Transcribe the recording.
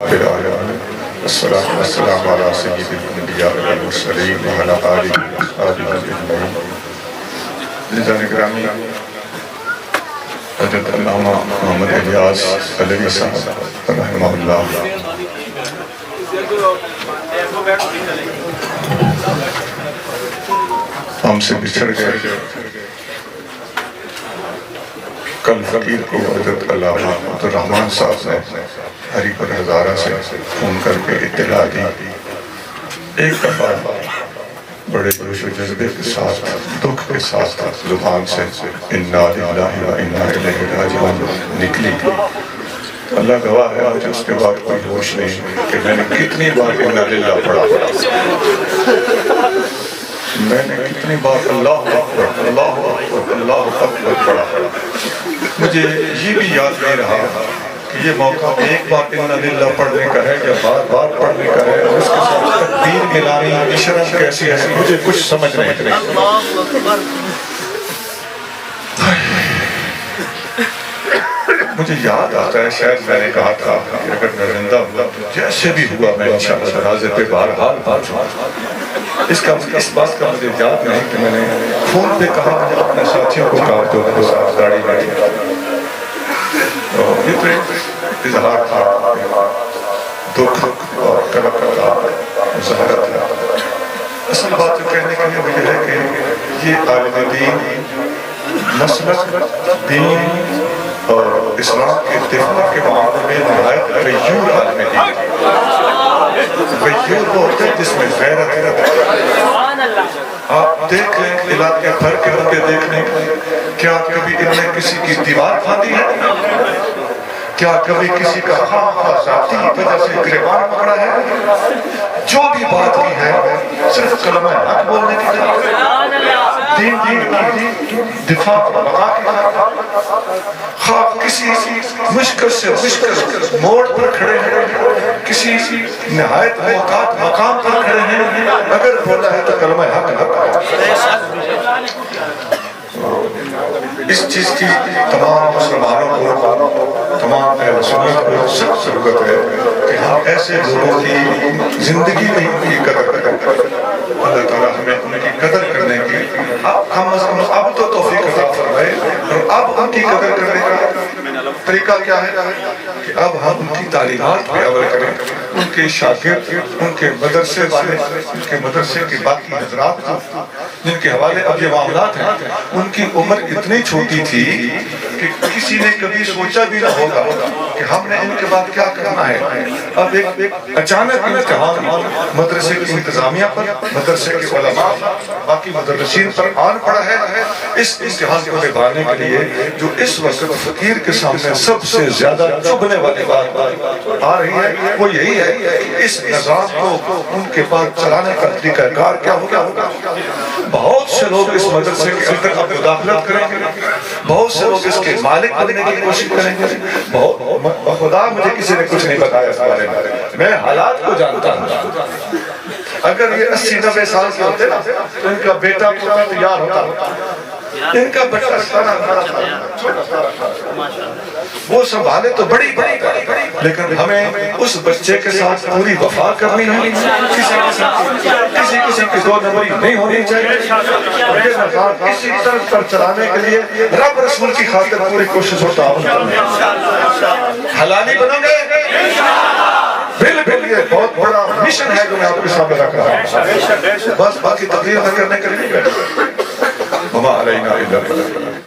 الصلاة والسلام على سيد الانبیاء والمرسلین وعلى آلہ وصحبہ اجمعین۔ عزیزان گرامی، حضرت علامہ محمد الیاس علوی صاحب رحمہ اللہ ہم سے بچھڑ گئے۔ کل فقیر کو حضرت علامہ عبدالرحمن صاحب نے ہری پر ہزارہ سے فون کر کے اطلاع دی۔ ایک دفعہ بڑے جوش و جذبے کے ساتھ، دکھ کے ساتھ زبان سے اِنَّا لِلَّهِ وَإِنَّا إِلَيْهِ رَاجِعُونَ نکلی۔ اللہ گواہ ہے، مجھے اس کے بعد کوئی ہوش نہیں کہ میں نے کتنی بار اِنَّا لِلَّهِ پڑھا، میں نے کتنی بار اللہ اکبر اللہ اکبر اللہ اکبر پڑھا۔ مجھے یہ بھی یاد نہیں رہا کہ یہ موقع ایک بار اِنَّا لِلَّهِ پڑھنے کا ہے یا بار بار پڑھنے کا ہے، اور اس کے ساتھ تکبیر ملانی اشارت کیسی ہے، مجھے کچھ سمجھ نہیں رہی۔ مجھے یاد آتا ہے، شاید میں نے کہا تھا کہ اگر میں زندہ ہوا جیسے بھی ہوا میں انشاءاللہ جنازے پہ بہرحال پہنچوں۔ اس بات کا مجھے یاد نہیں کہ میں نے فون پہ کہا، مجھے اپنے ساتھیوں کو کہا جو میرے ساتھ گاڑی بیٹھی۔ یہ تو ایک اظہار تھا، دکھ اور کلب کا مظاہرہ تھا۔ اصل بات جو کہنے کے لیے وہ یہ ہے کہ یہ عالم دین مسلک دین اور اسلام کے دفاع کے معاملے میں نہایت غیور عالم دین۔ غیور وہ ہوتا ہے جس میں غیرت ہے۔ آپ دیکھ لیں علاقے بھر کے بندے دیکھ لیں، کیا کبھی ان نے کسی کی دیوار پھاندی ہے؟ کیا کبھی کسی کا خواہ ذاتی وجہ سے گریبان پکڑا ہے؟ جو بھی بات کی ہے صرف کلمہ حق بولنے کی دین کی دفاع بقا کی، خواہ کسی مشکل سے مشکل موڑ پر کھڑے ہیں، کسی نہایت محتاط مقام پر کھڑے ہیں، اگر بولا ہے تو کلمہ حق اس چیز کی تمام مسلمانوں کو، تمام اہل سنت کو سخت ضرورت ہے کہ ہم ایسے لوگوں کی زندگی میں ان کی قدر کریں۔ اللہ تعالیٰ ہمیں ان کی قدر کرنے کی کم از کم اب تو توفیق عطا فرمائے، اور اب ان کی قدر کرنے کا طریقہ کیا ہے کہ اب ہم ان کی تعلیمات پہ عمل کریں، ان کے شاگرد، ان کے مدرسے والے، ان کے مدرسے کے باقی حضرات جن کے حوالے اب یہ معاملات ہیں، ان کی عمر اتنی چھوٹی تھی کہ کسی نے کبھی سوچا بھی نہ ہوگا کہ ہم نے ان کے بعد کیا کرنا ہے۔ اب ایک اچانک امتحان مدرسے کی انتظامیہ پر، مدرسے کے علماء، باقی مدرسین پر آن پڑا ہے۔ اس امتحان کو نبھانے کے لیے جو اس وقت فقیر کے سامنے سب سے زیادہ چبھنے والی بات آ رہی ہے وہ یہی ہے کہ اس نظام کو ان کے پاس چلانے کا طریقہ کار کیا ہوگا۔ بہت سے لوگ اس مدرسے کے اندر اب مداخلت کریں گے، بہت سے لوگ اس کے مالک بننے کی کوشش کریں گے۔ خدا مجھے کسی نے کچھ نہیں بتایا اس بارے میں حالات کو جانتا ہوں۔ اگر یہ 80-90 سال کے ہوتے نا تو ان کا بیٹا پوتا تیار ہوتا، ان کا بچہ وہ سنبھالے تو بڑی لیکن ہمیں اس بچے کے ساتھ پوری وفا کرنی ہے، کسی کی دو نمبری نہیں ہونی چاہیے، اور یہ نظام کسی طرح پر چلانے کے لیے رب رسول کی خاطر پوری کوشش و تعاون کرنا۔ حلالی بنو گے بالکل، یہ بہت بڑا مشن ہے جو میں آپ کے سامنے رکھ رہا ہوں، بس باقی تقریر نہ کرنے کے لیے وما علینا الا البلاغ۔